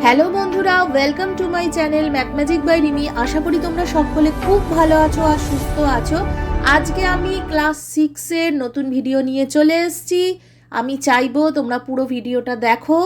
Hello বন্ধুরা, welcome to my channel mathematic by Rimi. আশা করি তোমরা সকলে খুব ভালো আছো আর সুস্থ আছো। আজকে আমি ক্লাস 6-এর নতুন ভিডিও নিয়ে চলে এসেছি। আমি চাইবো তোমরা পুরো ভিডিওটা দেখো,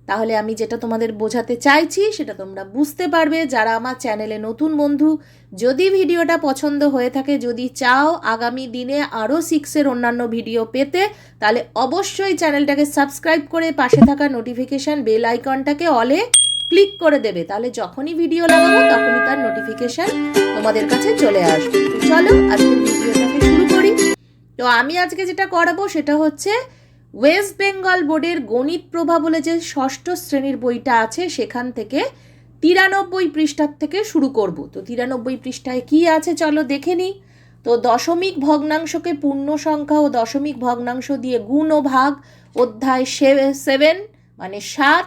তাহলে আমি যেটা তোমাদের বোঝাতে চাইছি সেটা তোমরা বুঝতে পারবে। যারা আমার চ্যানেলে নতুন বন্ধু, যদি ভিডিওটা পছন্দ হয়ে থাকে, যদি চাও আগামী দিনে আরও 6-এর অন্যান্য ভিডিও পেতে, তাহলে অবশ্যই চ্যানেলটাকে সাবস্ক্রাইব করে পাশে থাকা নোটিফিকেশান বেল আইকনটাকে অলে ক্লিক করে দেবে। তাহলে যখনই ভিডিও লাগাবো তখনই তার নোটিফিকেশান তোমাদের কাছে চলে আসবে। চলো আজকে ভিডিওটাকে শুরু করি। তো আমি আজকে যেটা করাবো সেটা হচ্ছে ওয়েস্ট বেঙ্গল বোর্ডের গণিত প্রভা বলে যে ষষ্ঠ শ্রেণীর বইটা আছে সেখান থেকে 93 পৃষ্ঠার থেকে শুরু করব। তো 93 পৃষ্ঠায় কি আছে চলো দেখে নিই। তো দশমিক ভগ্নাংশকে পূর্ণ সংখ্যা ও দশমিক ভগ্নাংশ দিয়ে গুণ ও ভাগ, অধ্যায় 7 মানে 7,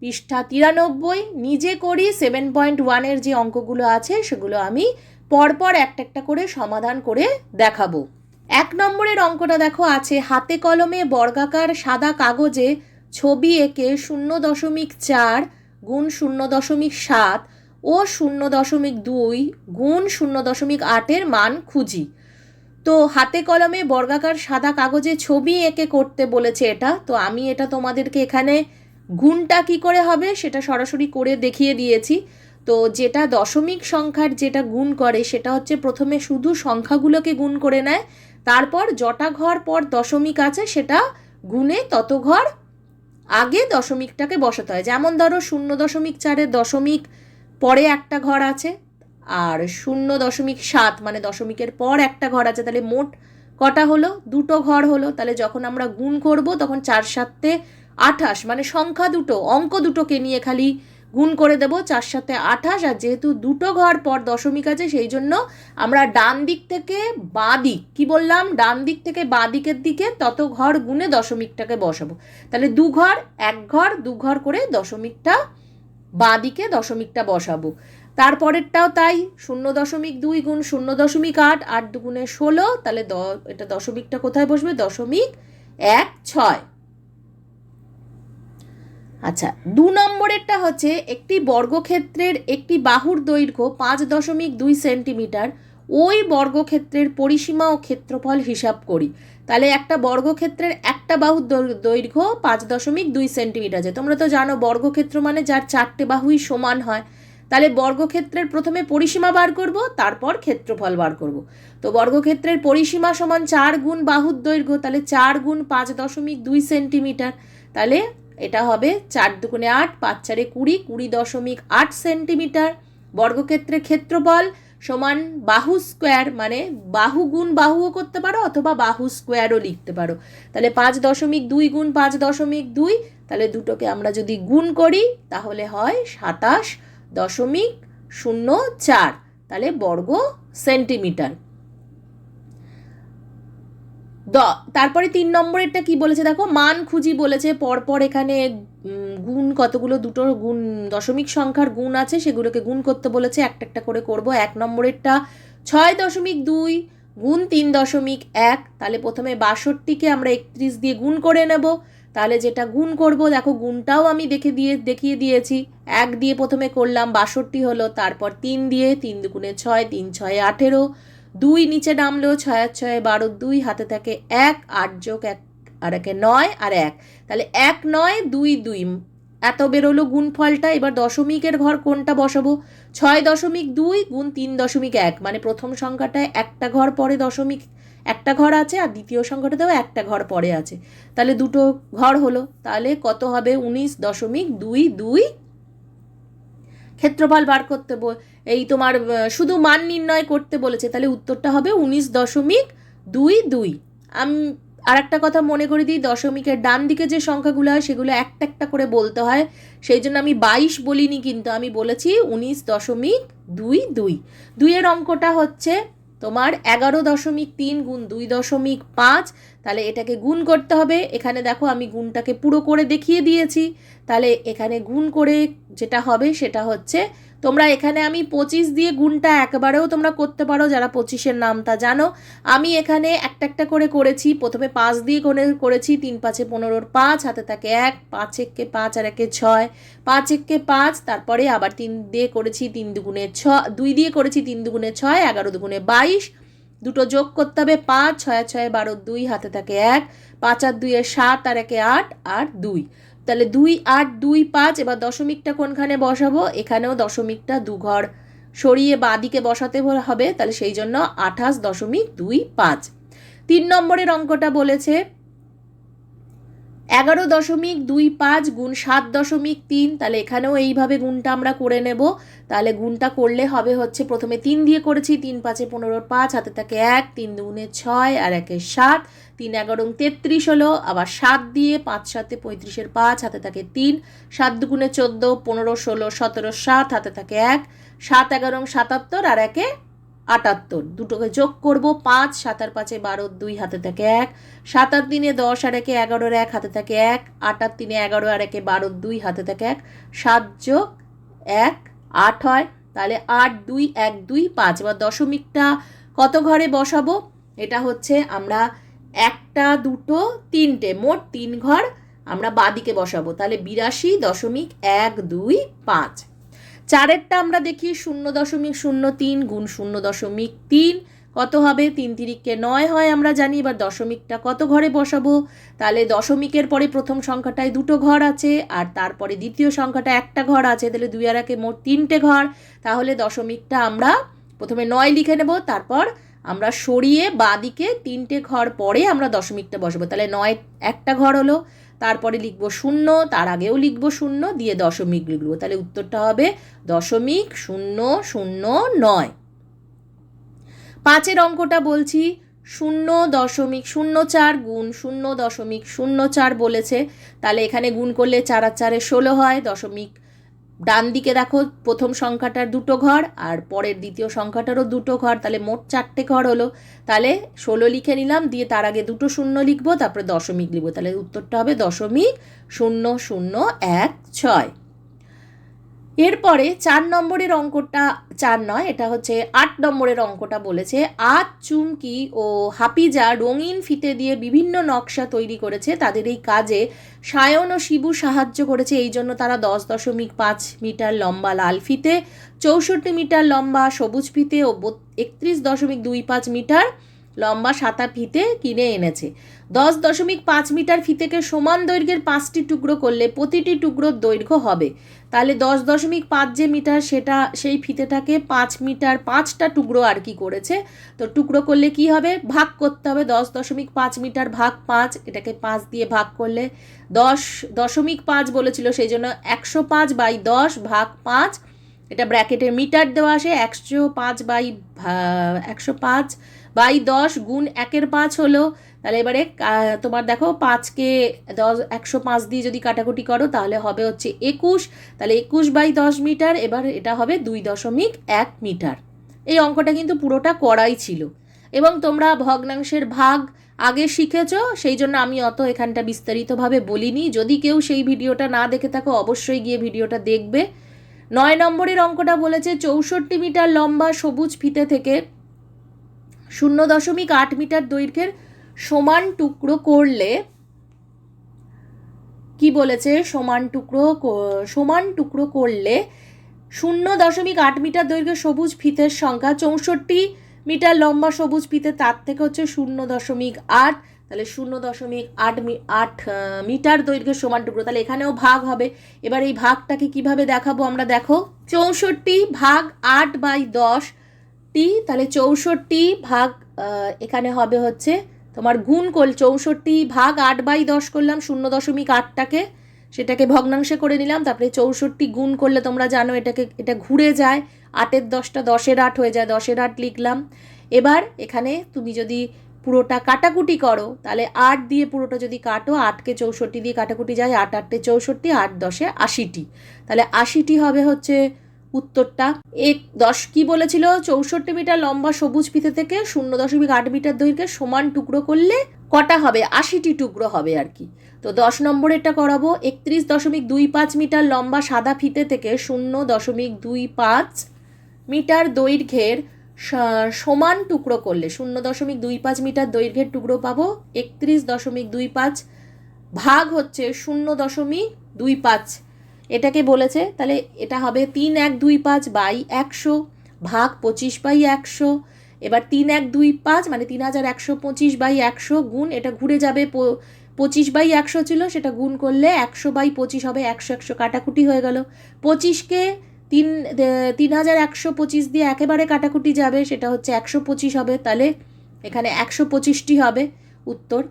পৃষ্ঠা 93। নিজে করি 7.1-এর যে অঙ্কগুলো আছে সেগুলো আমি পরপর একটা একটা করে সমাধান করে দেখাবো। 1 নম্বরের অঙ্কটা দেখো আছে, হাতে কলমে বর্গাকার সাদা কাগজে ছবি এঁকে 0.4 গুণ 0.7 ও 0.2 গুণ 0.8-এর মান খুঁজি। তো হাতে কলমে বর্গাকার সাদা কাগজে ছবি এঁকে করতে বলেছে এটা। তো আমি এটা তোমাদেরকে এখানে গুণটা কি করে হবে সেটা সরাসরি করে দেখিয়ে দিয়েছি। তো যেটা দশমিক সংখ্যার যেটা গুণ করে সেটা হচ্ছে প্রথমে শুধু সংখ্যাগুলোকে গুণ করে নেয়, তারপর যটা ঘর পর দশমিক আছে সেটা গুণে তত ঘর আগে দশমিকটাকে বসাতে হয়। যেমন ধরো 0.4-এর দশমিক পরে একটা ঘর আছে, আর 0.7 মানে দশমিকের পর একটা ঘর আছে, তাহলে মোট কটা হলো? দুটো ঘর হলো। তাহলে যখন আমরা গুণ করব তখন 4 7 28 মানে সংখ্যা দুটো, অঙ্ক দুটোকে নিয়ে খালি গুণ করে দেব, 4 7 28। আর যেহেতু দুটো ঘর পর দশমিক আছে সেই জন্য আমরা ডান দিক থেকে বাঁ দিক, কি বললাম, ডান দিক থেকে বাঁ দিকের দিকে তত ঘর গুণে দশমিকটাকে বসাবো। তাহলে দু ঘর, এক ঘর, দু ঘর করে দশমিকটা বাঁ দিকে দশমিকটা বসাবো। তারপরেরটাও তাই, 0.2 গুণ 0.8, 8 দুগুণে 16, তাহলে এটা দশমিকটা কোথায় বসবে? 0.16। আচ্ছা, 2 নম্বরেরটা হচ্ছে একটি বর্গক্ষেত্রের একটি বাহুর দৈর্ঘ্য 5.2 সেন্টিমিটার, ওই বর্গক্ষেত্রের পরিসীমা ও ক্ষেত্রফল হিসাব করি। তাহলে একটা বর্গক্ষেত্রের একটা বাহুর দৈর্ঘ্য 5.2 সেন্টিমিটার আছে। তোমরা তো জানো বর্গক্ষেত্র মানে যার 4টে বাহুই সমান হয়। তাহলে বর্গক্ষেত্রের প্রথমে পরিসীমা বার করব, তারপর ক্ষেত্রফল বার করব। তো বর্গক্ষেত্রের পরিসীমা সমান 4 গুণ বাহুর দৈর্ঘ্য, তাহলে 4 গুণ 5.2 সেন্টিমিটার। তাহলে এটা হবে 4 দুগুণে 8, 5 4 20, 20.8 সেন্টিমিটার। বর্গক্ষেত্রের ক্ষেত্রফল সমান বাহু স্কোয়ার, মানে বাহু গুণ বাহুও করতে পারো অথবা বাহু স্কোয়ারও লিখতে পারো। তাহলে 5.2 গুণ 5.2, তাহলে দুটোকে আমরা যদি গুণ করি তাহলে হয় 27.04, তাহলে বর্গ সেন্টিমিটার। তারপরে 3 নম্বরেরটা কি বলেছে দেখো, মান খুঁজি বলেছে। পরপর এখানে গুণ কতগুলো, দুটো গুণ দশমিক সংখ্যার গুণ আছে সেগুলোকে গুণ করতে বলেছে, একটা একটা করে করব। 1 নম্বরেরটা 6.2 গুণ 3.1, তাহলে প্রথমে 62-কে আমরা 31 দিয়ে গুণ করে নেব। তাহলে যেটা গুণ করব দেখো, গুণটাও আমি দেখিয়ে দিয়েছি। 1 দিয়ে প্রথমে করলাম, 62 হলো, তারপর 3 দিয়ে, 3 দুগুণে 6, 3 6 18, 2 নিচে নামলো, 6 আর 6 12, 2 হাতে থাকে 1, 8 যোগ 1 আর 1 9 আর 1, তাহলে 1 9 2 2 এত বেরোলো গুণফলটা। এবার দশমিকের ঘর কোনটা বসাবো? 6.2 গুণ 3.1, মানে প্রথম সংখ্যাটায় একটা ঘর পরে দশমিক একটা ঘর আছে, আর দ্বিতীয় সংখ্যাটাতেও একটা ঘর পরে আছে, তাহলে দুটো ঘর হলো। তাহলে কত হবে? 19.22। ক্ষেত্রফল বার করতে এই তোমার শুধু মান নির্ণয় করতে বলেছে, তাহলে উত্তরটা হবে 19.22। আমি আর একটা কথা মনে করে দিই, দশমিকের ডান দিকে যে সংখ্যাগুলো হয় সেগুলো একটা একটা করে বলতে হয়, সেই জন্য আমি 22 বলিনি, কিন্তু আমি বলেছি 19.22। 2-এর অঙ্কটা হচ্ছে তোমার 11.3 গুণ 2.5, তাহলে এটাকে গুণ করতে হবে। এখানে দেখো আমি গুণটাকে পুরো করে দেখিয়ে দিয়েছি। তাহলে এখানে গুণ করে যেটা হবে সেটা হচ্ছে, তোমরা এখানে আমি 25 দিয়ে গুণটা একবারেও তোমরা করতে পারো যারা 25-এর নামটা জানো। আমি এখানে একটা একটা করে করেছি। প্রথমে 5 দিয়ে করেছি, 3 5 15 5, হাতে থাকে 1, 5 একে 5 আর একে 6, 5 একে 5, তারপরে আবার 3 দিয়ে করেছি, 3 দুগুণে 6, 2 দিয়ে করেছি 3 দুগুণে 6, 11 দুগুণে 22, দুটো যোগ করতে হবে 5, 6 6 12, 2 হাতে থাকে 1, 5 আর 2 7 আর একে 8 আর 2, তাহলে 2 8 2 5। এবার দশমিকটা কোনখানে বসাবো? এখানেও দশমিকটা 2 ঘর সরিয়ে বাঁদিকে বসাতে হবে, তাহলে সেই জন্য 28.25। 3 নম্বরের অঙ্কটা বলেছে 11.25 গুণ 7.3, তাহলে এখানেও এইভাবে গুণটা আমরা করে নেব। তাহলে গুণটা করলে হবে হচ্ছে, প্রথমে 3 দিয়ে করেছি, 3 5 15 5, হাতে থাকে 1, 3 দুগুণে 6 আর একে 7, 3 11 33 হলো। আবার 7 দিয়ে 5 7 35 5, হাতে থাকে 3, 7 দুগুণে 14, 15 16 17 7, হাতে থাকে 1, 7 11 77 আর একে 78, দুটোকে যোগ করব 5, 7 আর 5 12, 2 হাতে থাকে 1, 7 আর 3 10 আর একে 11, 1 হাতে থাকে 1, 8 আর 3 11 আর একে 12, 2 হাতে থাকে 1, 7 যোগ 1 8 হয়। তাহলে 8 2 1 2 5। এবার দশমিকটা কত ঘরে বসাবো? এটা হচ্ছে আমরা 1টা 2টো 3টে, মোট 3 ঘর আমরা বাঁদিকে বসাবো। তাহলে 82.125। 4এরটা আমরা দেখি 0.03 গুণ 0.3 কত হবে? 3 তিরিকে 9 হয় আমরা জানি। এবার দশমিকটা কত ঘরে বসাবো? তাহলে দশমিকের পরে প্রথম সংখ্যাটায় 2টো ঘর আছে, আর তারপরে দ্বিতীয় সংখ্যাটা 1টা ঘর আছে, তাহলে 2 আর 1 মোট 3টে ঘর। তাহলে দশমিকটা আমরা প্রথমে 9 লিখে নেব, তারপর আমরা সরিয়ে বাঁদিকে 3টে ঘর পরে আমরা দশমিকটা বসাবো। তাহলে 9 একটা ঘর হলো, তারপরে লিখবো 0, তার আগেও লিখবো 0, দিয়ে দশমিক লিখবো। তাহলে উত্তরটা হবে 0.009। 5এর অঙ্কটা বলছি 0.04 গুণ 0.04 বলেছে। তাহলে এখানে গুণ করলে 4 আর 4 16 হয়। দশমিক ডান দিকে দেখো প্রথম সংখ্যাটার 2টো ঘর আর পরের দ্বিতীয় সংখ্যাটারও 2টো ঘর, তাহলে মোট 4টে ঘর হলো। তাহলে 16 লিখে নিলাম, দিয়ে তার আগে 2টো 0 লিখবো, তারপরে দশমিক লিখবো। তাহলে উত্তরটা হবে 0.0016। এরপরে 4 নম্বরের অঙ্কটা, 4 নয়, এটা হচ্ছে 8 নম্বরের অঙ্কটা বলেছে, আজ চুমকি ও হাফিজা রঙিন ফিতে দিয়ে বিভিন্ন নকশা তৈরি করেছে। তাদের এই কাজে সায়ন ও শিবু সাহায্য করেছে। এই জন্য তারা 10.5 মিটার লম্বা লাল ফিতে, 64 মিটার লম্বা সবুজ ফিতে ও 31.25 মিটার লম্বা সাদা ফিতে কিনে এনেছে। 10.5 মিটার ফিতেকে সমান দৈর্ঘ্যের 5টি টুকরো করলে প্রতিটি টুকরোর দৈর্ঘ্য হবে। তাহলে 10.5 যে মিটার, সেটা সেই ফিতেটাকে 5 মিটার 5টা টুকরো আর কি করেছে। তো টুকরো করলে কি হবে? ভাগ করতে হবে। 10.5 মিটার ভাগ 5, এটাকে 5 দিয়ে ভাগ করলে 10.5 বলেছিল, সেই জন্য 105/10 ভাগ 5, এটা ব্র্যাকেটে মিটার দেওয়া আসে। 105/10 গুণ 1এর 5 হলো। তাহলে এবারে তোমার দেখো 5কে 105 দিয়ে যদি কাটাকুটি করো তাহলে হবে হচ্ছে 21, তাহলে 21/10 মিটার। এবার এটা হবে 2.1 মিটার। এই অঙ্কটা কিন্তু পুরোটা করাই ছিল, এবং তোমরা ভগ্নাংশের ভাগ আগে শিখেছো, সেই জন্য আমি অত এখানটা বিস্তারিতভাবে বলিনি। যদি কেউ সেই ভিডিওটা না দেখে থাকো অবশ্যই গিয়ে ভিডিওটা দেখবে। 9 নম্বরের অঙ্কটা বলেছে 64 মিটার লম্বা সবুজ ফিতে থেকে 0.8 মিটার দৈর্ঘ্যের সমান টুকরো করলে, কি বলেছে? সমান টুকরো করলে 0.8 মিটার দৈর্ঘ্যের সবুজ ফিতের সংখ্যা 64 মিটার লম্বা সবুজ ফিতে তার থেকে হচ্ছে 0.8, তাহলে 0.8 মিটার দৈর্ঘ্যের সমান টুকরো। তাহলে এখানেও ভাগ হবে। এবার এই ভাগটাকে কিভাবে দেখাবো আমরা, দেখো 64 ভাগ 8/10, তাহলে 64 ভাগ এখানে হবে হচ্ছে তোমার গুণ করলে 64 ভাগ 8/10 করলাম 0.8টাকে, সেটাকে ভগ্নাংশে করে নিলাম। তারপরে 64 গুণ করলে তোমরা জানো এটা ঘুরে যায়, 8-এর 10টা 10-এর 8 হয়ে যায়, 10-এর 8 লিখলাম। এবার এখানে তুমি যদি পুরোটা কাটাকুটি করো, তাহলে 8 দিয়ে পুরোটা যদি কাটো, 8কে 64 দিয়ে কাটাকুটি যায়, 8 8-এ 64, 8 10-এ 80টি, তাহলে 80টি হবে হচ্ছে উত্তরটা। 10 কি বলেছিল? 64 মিটার লম্বা সবুজ ফিতে থেকে 0.8 মিটার দৈর্ঘ্যের সমান টুকরো করলে কটা হবে, 80টি টুকরো হবে আর কি। তো 10 নম্বরেরটা করাবো। 31.25 মিটার লম্বা সাদা ফিতে থেকে 0.25 মিটার দৈর্ঘ্যের সমান টুকরো করলে 0.25 মিটার দৈর্ঘ্যের টুকরো পাবো। 31.25 ভাগ হচ্ছে 0.25, এটাকে বলেছে। তাহলে এটা হবে 3125 বাই 100 ভাগ 25/100। এবার 3125 মানে 3125 বাই 100 গুণ, এটা ঘুরে যাবে 25/100 ছিল, সেটা গুণ করলে 100/25 হবে, 100 কাটাকুটি হয়ে গেল। 25কে 3125 দিয়ে একেবারে কাটাকুটি যাবে, সেটা হচ্ছে 125 হবে। তাহলে এখানে 125টি হবে উত্তর।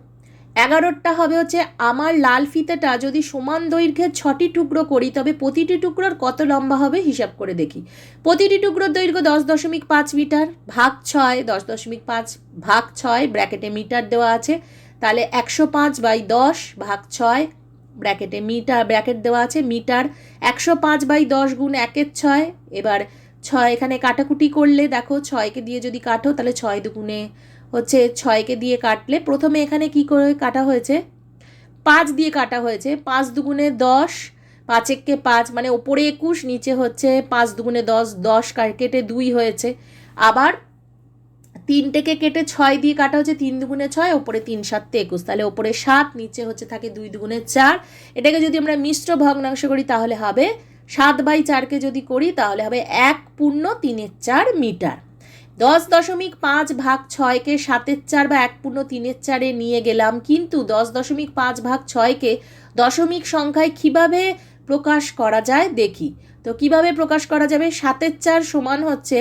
11টা হবে হচ্ছে আমার লাল ফিতেটা যদি সমান দৈর্ঘ্যের 6টি টুকরো করি তবে প্রতিটি টুকরোর কত লম্বা হবে হিসাব করে দেখি। প্রতিটি টুকরোর দৈর্ঘ্য 10.5 মিটার ভাগ 6, 10.5 ভাগ 6 ব্র্যাকেটে মিটার দেওয়া আছে, তাহলে 105/10 ভাগ 6 ব্র্যাকেটে মিটার, ব্র্যাকেট দেওয়া আছে মিটার। 105/10 গুণ 1-এর 6। এবার 6 এখানে কাটাকুটি করলে দেখো 6কে দিয়ে যদি কাটো তাহলে 6 দুগুণে হচ্ছে 6কে দিয়ে কাটলে প্রথমে এখানে কি করে কাটা হয়েছে, 5 দিয়ে কাটা হয়েছে। 5 দুগুণে 10, 5 5 মানে ওপরে 21, নিচে হচ্ছে 5 দুগুণে 10, 10 কেটে 2 হয়েছে। আবার 3টেকে কেটে 6 দিয়ে কাটা হচ্ছে, 3 দুগুণে 6, ওপরে 3 7 21, তাহলে ওপরে 7, নিচে হচ্ছে থাকে 2 দুগুণে 4। এটাকে যদি আমরা মিশ্র ভগ্নাংশ করি তাহলে হবে 7/4কে যদি করি তাহলে হবে 1/3 মিটার। 10.5 ভাগ 6কে 7/4 বা 1/3 নিয়ে গেলাম, কিন্তু 10.5 ভাগ 6কে দশমিক সংখ্যায় কিভাবে প্রকাশ করা যায় দেখি। তো কিভাবে প্রকাশ করা যাবে, 7/4 সমান হচ্ছে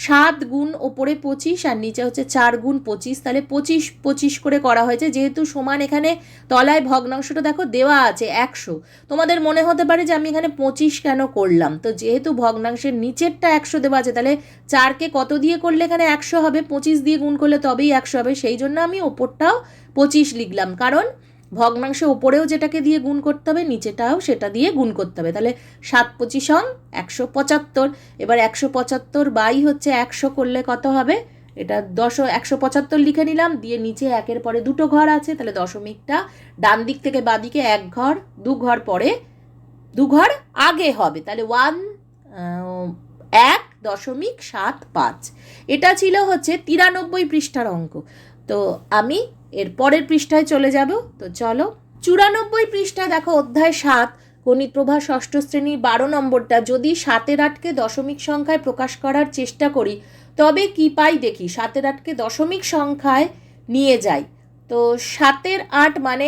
7 গুণ ওপরে 25 আর নিচে হচ্ছে 4 গুণ 25, তাহলে 25 করে করা হয়েছে। যেহেতু সমান এখানে তলায় ভগ্নাংশটা দেখো দেওয়া আছে 100, তোমাদের মনে হতে পারে যে আমি এখানে 25 কেন করলাম, তো যেহেতু ভগ্নাংশের নিচেরটা 100 দেওয়া আছে তাহলে 4কে কত দিয়ে করলে এখানে 100 হবে, 25 দিয়ে গুণ করলে তবেই 100 হবে, সেই জন্য আমি ওপরটাও 25 লিখলাম। কারণ ভগ্নাংশে ওপরেও যেটাকে দিয়ে গুণ করতে হবে নিচেটাও সেটা দিয়ে গুণ করতে হবে, তাহলে 7×25 175। এবার 175 বাই হচ্ছে 100 করলে কত হবে, এটা 175 লিখে নিলাম, দিয়ে নিচে 1-এর পরে 2টো ঘর আছে, তাহলে দশমিকটা ডান দিক থেকে বাঁ দিকে 1 ঘর, 2 ঘর পরে 2 ঘর আগে হবে, তাহলে 1.75। এটা ছিল হচ্ছে 93 পৃষ্ঠার অঙ্ক। তো আমি এর পরের পৃষ্ঠায় চলে যাব। তো চলো, 94 পৃষ্ঠা দেখো, অধ্যায় 7 গণিত প্রভা 6ষ্ঠ শ্রেণীর 12 নম্বরটা। যদি 7-এর 8কে দশমিক সংখ্যায় প্রকাশ করার চেষ্টা করি তবে কি পাই দেখি। 7-এর 8কে দশমিক সংখ্যায় নিয়ে যাই, তো 7-এর 8 মানে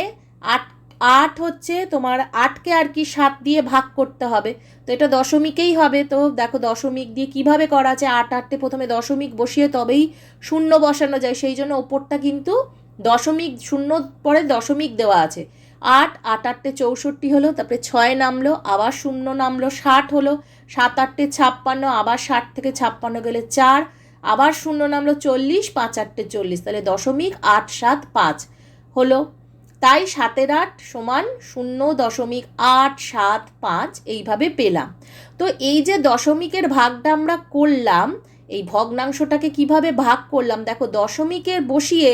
8 হচ্ছে তোমার 8কে আর কি 7 দিয়ে ভাগ করতে হবে, তো এটা দশমিকেই হবে। তো দেখো দশমিক দিয়ে কিভাবে করা আছে, 8 প্রথমে দশমিক বসিয়ে তবেই শূন্য বসানো যায়, সেই জন্য ওপরটা কিন্তু দশমিক, শূন্য পরে দশমিক দেওয়া আছে। 8 8 64 হলো, তারপরে 6 নামলো, আবার 0 নামলো, 60 হলো, 7 8 56, আবার 60 থেকে 56 গেলে 4, আবার 0 নামলো 40, 5 8 40, তাহলে 0.875 হলো। তাই 7-এর 8 সমান 0.875 এইভাবে পেলাম। তো এই যে দশমিকের ভাগটা আমরা করলাম, এই ভগ্নাংশটাকে কিভাবে ভাগ করলাম দেখো, দশমিকের বসিয়ে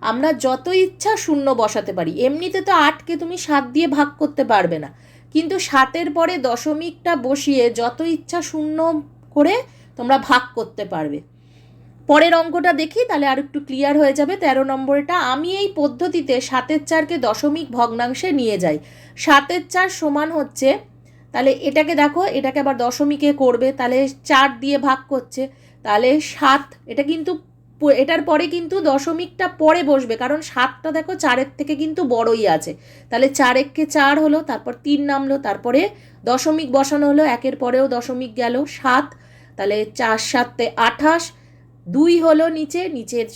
আমরা যত ইচ্ছা শূন্য বসাতে পারি। এমনিতে তো 8কে তুমি 7 দিয়ে ভাগ করতে পারবে না, কিন্তু 7-এর পরে দশমিকটা বসিয়ে যত ইচ্ছা শূন্য করে তোমরা ভাগ করতে পারবে। পরের অঙ্কটা দেখি, তাহলে আর একটু ক্লিয়ার হয়ে যাবে। 13 নম্বরটা, আমি এই পদ্ধতিতে 7-এর 4কে দশমিক ভগ্নাংশে নিয়ে যাই। 7-এর 4 সমান হচ্ছে, তাহলে এটাকে দেখো, এটাকে আবার দশমিকে করবে, তাহলে 4 দিয়ে ভাগ করছে, তাহলে 7, এটা কিন্তু এটার পরে কিন্তু দশমিকটা পরে বসবে, কারণ 7টা দেখো 4-এর থেকে কিন্তু বড়ই আছে, তাহলে 4 4 হলো, তারপর 3 নামলো, তারপরে দশমিক বসানো হলো, 1-এর পরেও দশমিক গেল 7, তাহলে 4 7 28, 2 হলো, নিচে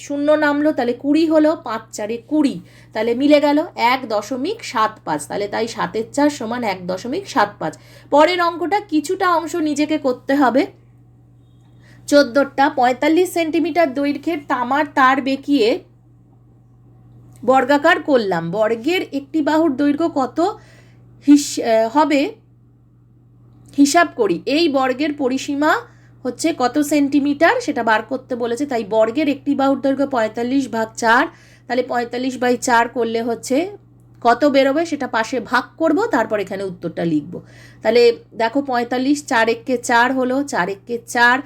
0 নামলো, তাহলে 20 হলো, 5 4 20, তাহলে মিলে গেল 1.75, তাহলে তাই 7-এর 4 সমান 1.75। পরের অঙ্কটা কিছুটা অংশ নিজেকে করতে হবে। 14টা, 45 সেন্টিমিটার দৈর্ঘ্যের তামার তার বেঁকিয়ে বর্গাকার করলাম। বর্গের একটি বাহুর দৈর্ঘ্য কত হবে হিসাব করি। এই বর্গের পরিসীমা হচ্ছে কত সেন্টিমিটার সেটা বার করতে বলেছে, তাই বর্গের একটি বাহুর দৈর্ঘ্য 45/4, তাহলে 45/4 করলে হচ্ছে কত বেরোবে সেটা পাশে ভাগ করব, তারপর এখানে উত্তরটা লিখব। তাহলে দেখো 45, 4 একে 4 হলো, 4 একে 4,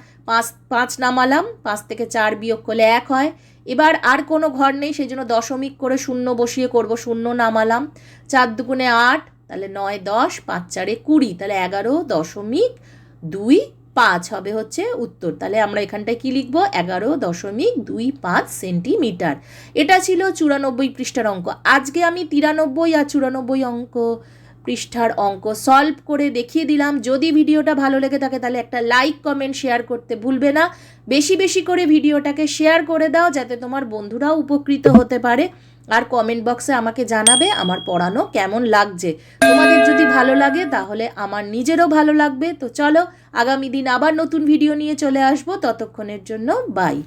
5 নামালাম, 5 থেকে 4 বিয়োগ করলে 1 হয়। এবার আর কোনো ঘর নেই, সেই জন্য দশমিক করে শূন্য বসিয়ে করব, শূন্য নামালাম, 4 দুগুণে 8, তাহলে 9, 10, 5 4 20, তাহলে 11.25 হবে হচ্ছে উত্তর। তাহলে আমরা এখানটায় কি লিখব, 11.25 সেন্টিমিটার। এটা ছিল 94 পৃষ্ঠার অঙ্ক। আজকে আমি 93 আর 94 পৃষ্ঠার অঙ্ক সলভ করে দেখিয়ে দিলাম। যদি ভিডিওটা ভালো লেগে থাকে তাহলে একটা লাইক, কমেন্ট, শেয়ার করতে ভুলবে না। বেশি বেশি করে ভিডিওটাকে শেয়ার করে দাও যাতে তোমার বন্ধুরাও উপকৃত হতে পারে। আর কমেন্ট বক্সে আমাকে জানাবে আমার পড়ানো কেমন লাগছে। তোমাদের যদি ভালো লাগে তাহলে আমার নিজেরও ভালো লাগবে। তো চলো, আগামী দিন আবার নতুন ভিডিও নিয়ে চলে আসবো। ততক্ষণের জন্য বাই।